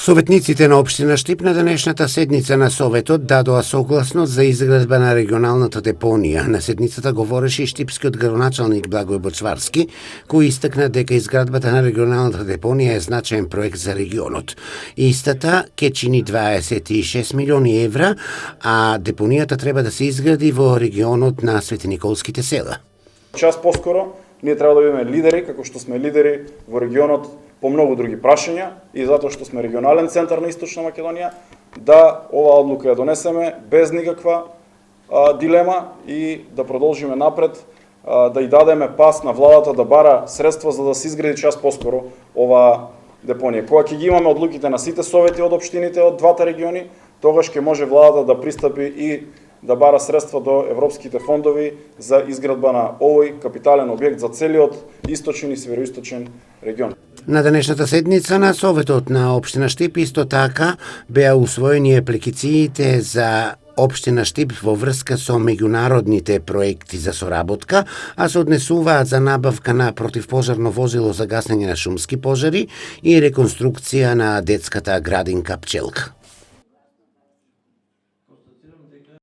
Советниците на општина Штип на денешната седница на Советот дадоа согласност за изградба на регионалната депонија. На седницата говореше и штипскиот градоначалник Благој Бочварски, кој истакна дека изградбата на регионалната депонија е значаен проект за регионот. Истата ќе чини 26 милиони евра, а депонијата треба да се изгради во регионот на Светиниколските села. Час поскоро ние треба да бидеме лидери, како што сме лидери во регионот по многу други прашања и затоа што сме регионален центар на Источна Македонија, да оваа одлука ја донесеме без никаква дилема и да продолжиме напред, да и дадеме пас на владата да бара средства за да се изгради час поскоро оваа депонија. Кога ќе ги имаме одлуките на сите совети од општините од двата региони, тогаш ќе може владата да пристапи и да бара средства до европските фондови за изградба на овој капитален објект за целиот источен и североисточен регион. На денешната седница на Советот на општина Штип исто така беа усвоени апликациите за општина Штип во врска со меѓународните проекти за соработка, а се однесуваат за набавка на противпожарно возило за гасење на шумски пожари и реконструкција на детската градинка Пчелка.